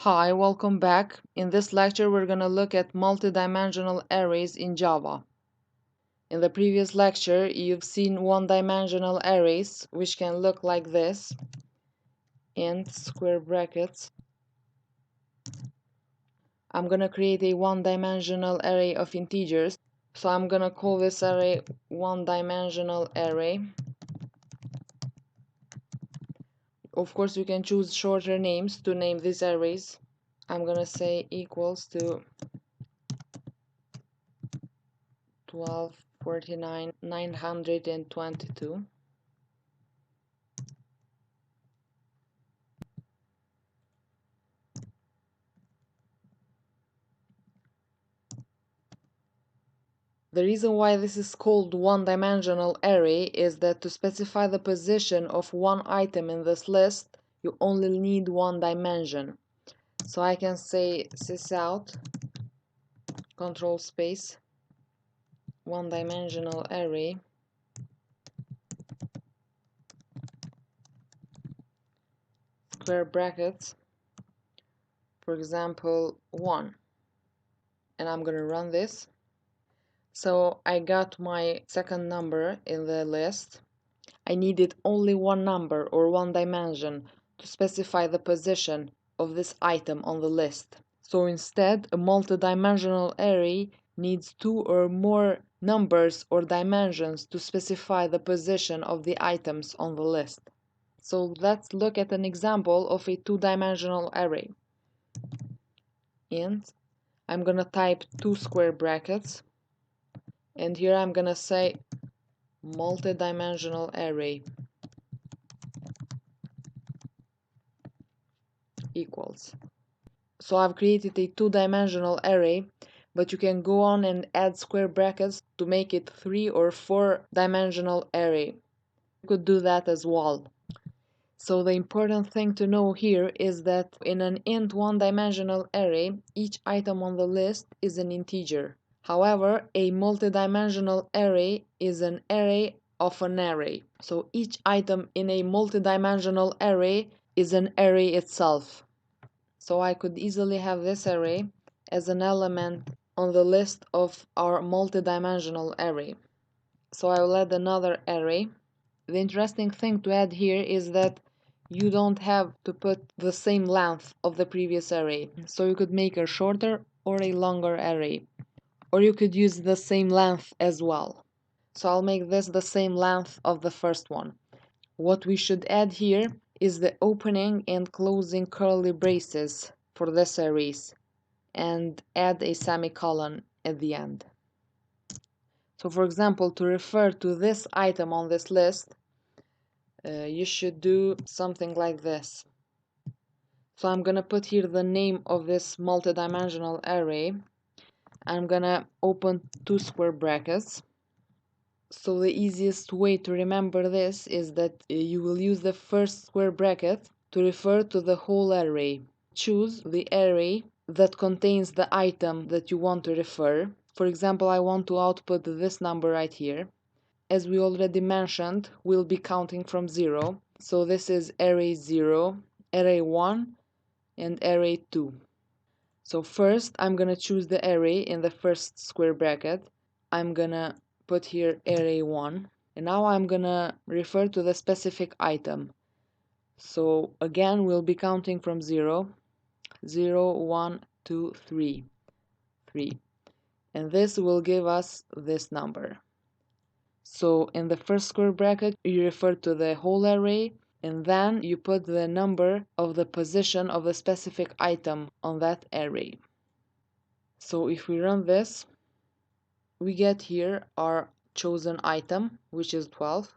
Hi, welcome back. In this lecture, we're going to look at multidimensional arrays in Java. In the previous lecture, you've seen one-dimensional arrays, which can look like this, int square brackets. I'm going to create a one-dimensional array of integers, so I'm going to call this array one-dimensional array. Of course, you can choose shorter names to name these arrays. I'm going to say equals to 12, 49, 922. The reason why this is called one-dimensional array is that to specify the position of one item in this list, you only need one dimension. So I can say sysout control space one-dimensional array square brackets, for example 1, and I'm gonna run this. So I got my second number in the list. I needed only one number or one dimension to specify the position of this item on the list. So instead, a multidimensional array needs two or more numbers or dimensions to specify the position of the items on the list. So let's look at an example of a two-dimensional array. Int, I'm gonna type 2 square brackets, and here I'm gonna say multidimensional array equals. So I've created a two-dimensional array, but you can go on and add square brackets to make it 3 or 4-dimensional array. You could do that as well. So the important thing to know here is that in an int one-dimensional array, each item on the list is an integer. However, a multidimensional array is an array of an array. So each item in a multidimensional array is an array itself. So I could easily have this array as an element on the list of our multidimensional array. So I will add another array. The interesting thing to add here is that you don't have to put the same length of the previous array. So you could make a shorter or a longer array. Or you could use the same length as well. So I'll make this the same length of the first one. What we should add here is the opening and closing curly braces for this arrays, and add a semicolon at the end. So for example, to refer to this item on this list, you should do something like this. So I'm gonna put here the name of this multidimensional array. I'm gonna open 2 square brackets. So the easiest way to remember this is that you will use the first square bracket to refer to the whole array. Choose the array that contains the item that you want to refer. For example, I want to output this number right here. As we already mentioned, we'll be counting from 0. So this is array 0, array 1, and array 2. So first, I'm gonna choose the array in the first square bracket. I'm gonna put here array 1, and now I'm gonna refer to the specific item. So again, we'll be counting from 0, 0, 1, 2, 3, 3, and this will give us this number. So in the first square bracket, you refer to the whole array, and then you put the number of the position of the specific item on that array. So if we run this, we get here our chosen item, which is 12.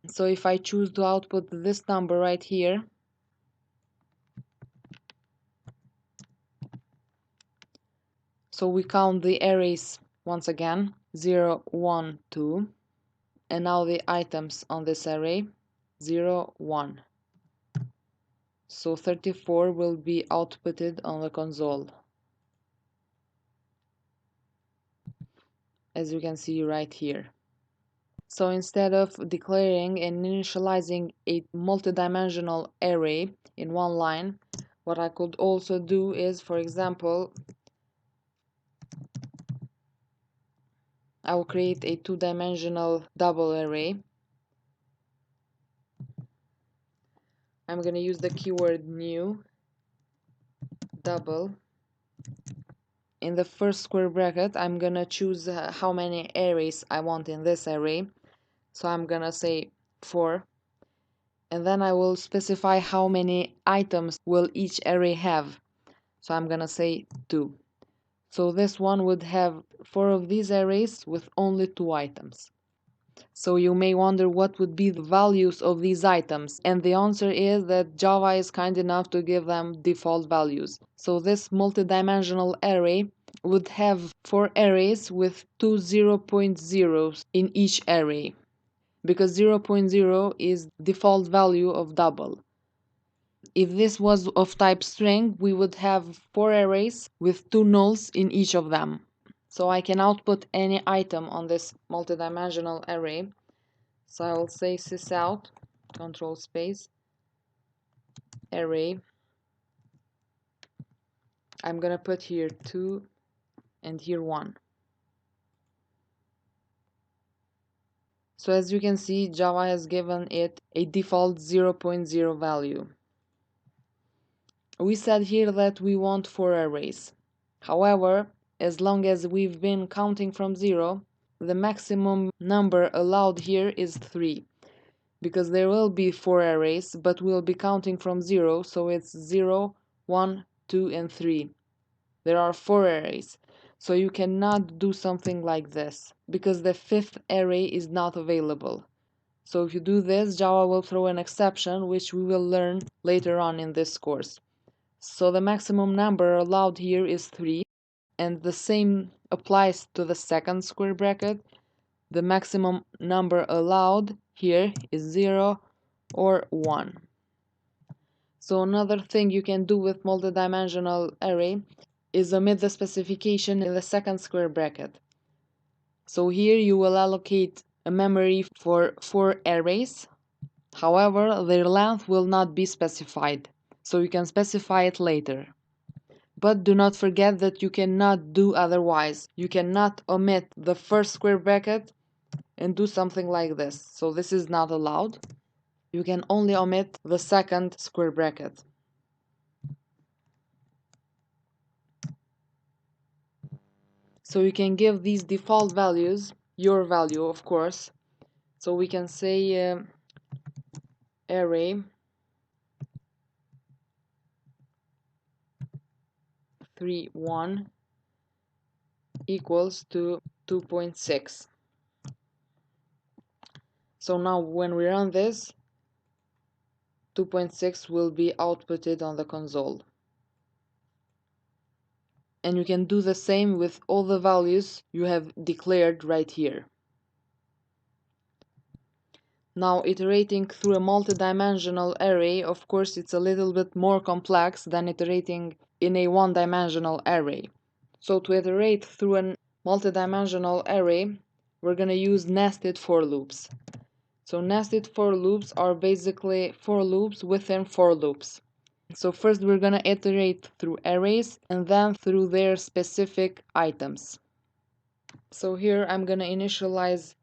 So if I choose to output this number right here, so we count the arrays once again, 0, 1, 2, and now the items on this array, 0, 1. So 34 will be outputted on the console, as you can see right here. So instead of declaring and initializing a multidimensional array in one line, What I could also do is, for example, I will create a two-dimensional double array. I'm going to use the keyword new double. In the first square bracket, I'm going to choose how many arrays I want in this array. So I'm going to say 4. And then I will specify how many items will each array have. So I'm going to say 2. So this one would have 4 of these arrays with only 2 items. So you may wonder what would be the values of these items, and the answer is that Java is kind enough to give them default values. So this multidimensional array would have 4 arrays with 2 0.0s in each array, because 0.0 is default value of double. If this was of type string, we would have 4 arrays with 2 nulls in each of them. So I can output any item on this multidimensional array. So I will say sysout, control space, array. I'm gonna put here 2 and here 1. So as you can see, Java has given it a default 0.0 value. We said here that we want 4 arrays. However, as long as we've been counting from 0, the maximum number allowed here is 3. Because there will be 4 arrays, but we'll be counting from 0, so it's 0, 1, 2, and 3. There are 4 arrays, so you cannot do something like this, because the 5th array is not available. So if you do this, Java will throw an exception, which we will learn later on in this course. So the maximum number allowed here is 3, and the same applies to the second square bracket. The maximum number allowed here is 0 or 1. So another thing you can do with multidimensional array is omit the specification in the second square bracket. So here you will allocate a memory for 4 arrays. However, their length will not be specified, so you can specify it later. But do not forget that you cannot do otherwise. You cannot omit the first square bracket and do something like this. So this is not allowed. You can only omit the second square bracket. So you can give these default values, your value of course. So we can say array 3 1 equals to 2.6. So now when we run this, 2.6 will be outputted on the console. And you can do the same with all the values you have declared right here. Now iterating through a multidimensional array, of course it's a little bit more complex than iterating in a one-dimensional array. So to iterate through a multidimensional array, we're going to use nested for loops. So nested for loops are basically for loops within for loops. So first we're going to iterate through arrays and then through their specific items. So here I'm going to initialize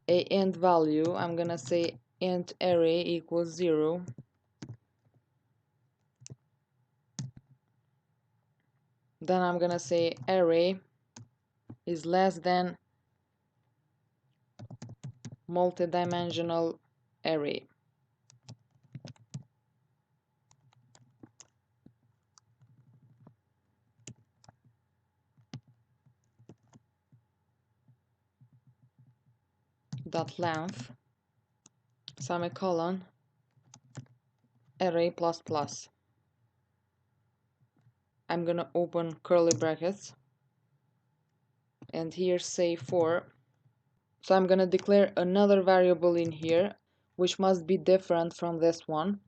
a int value. I'm going to say int array equals 0. Then I'm going to say array is less than multidimensional array. Dot length semicolon array plus plus. I'm gonna open curly brackets and here say 4. So I'm gonna declare another variable in here which must be different from this one.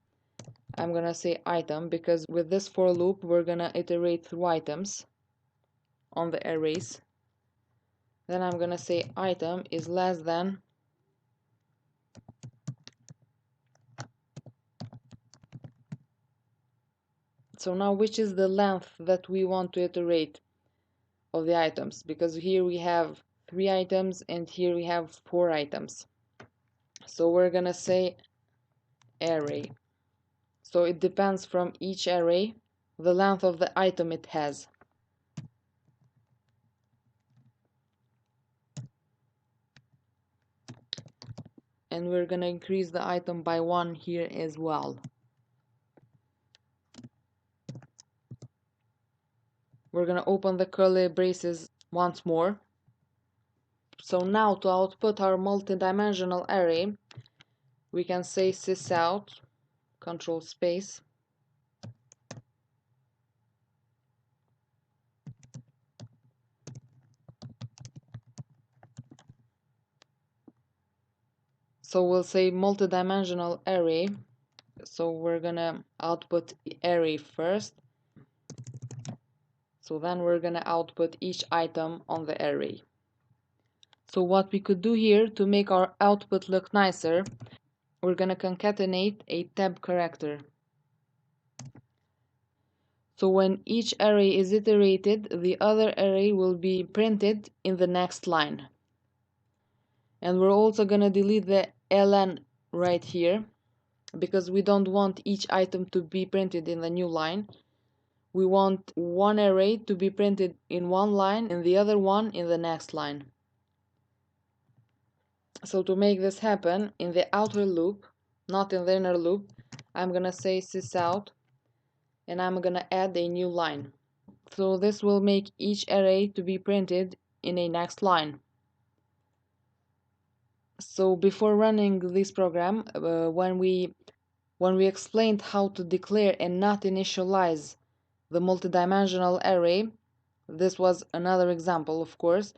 I'm gonna say item because with this for loop we're gonna iterate through items on the arrays. Then I'm gonna say item is less than So now which is the length that we want to iterate of the items? Because here we have 3 items and here we have 4 items. So we're gonna say array. So it depends from each array the length of the item it has. And we're gonna increase the item by 1 here as well. We're gonna open the curly braces once more. So now to output our multi-dimensional array, we can say sysout, control space, so we'll say multi-dimensional array. So we're gonna output the array first. So then we're gonna output each item on the array. So what we could do here to make our output look nicer, we're gonna concatenate a tab character. So when each array is iterated, the other array will be printed in the next line. And we're also gonna delete the ln right here, because we don't want each item to be printed in the new line. We want one array to be printed in one line and the other one in the next line. So to make this happen, in the outer loop, not in the inner loop, I'm gonna say sysout and I'm gonna add a new line. So this will make each array to be printed in a next line. So before running this program, when we explained how to declare and not initialize the multidimensional array, this was another example, of course.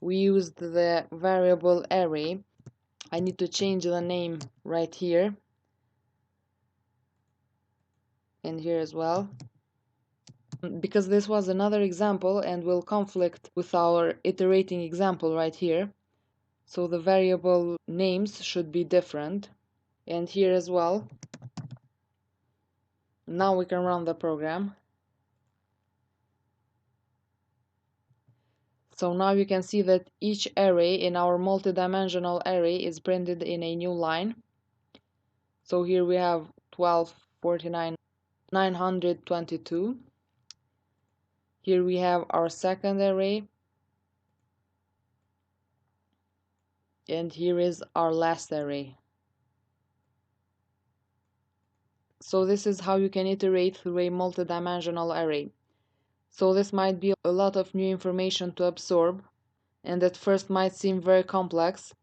We used the variable array. I need to change the name right here and here as well, because this was another example and will conflict with our iterating example right here. So the variable names should be different, and here as well. Now we can run the program. So now you can see that each array in our multidimensional array is printed in a new line. So here we have 12, 49, 922. Here we have our second array. And here is our last array. So this is how you can iterate through a multidimensional array. So this might be a lot of new information to absorb, and at first might seem very complex,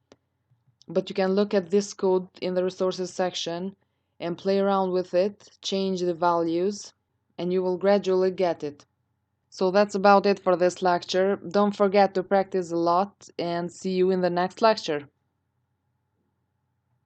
but you can look at this code in the resources section and play around with it, change the values, and you will gradually get it. So that's about it for this lecture. Don't forget to practice a lot and see you in the next lecture.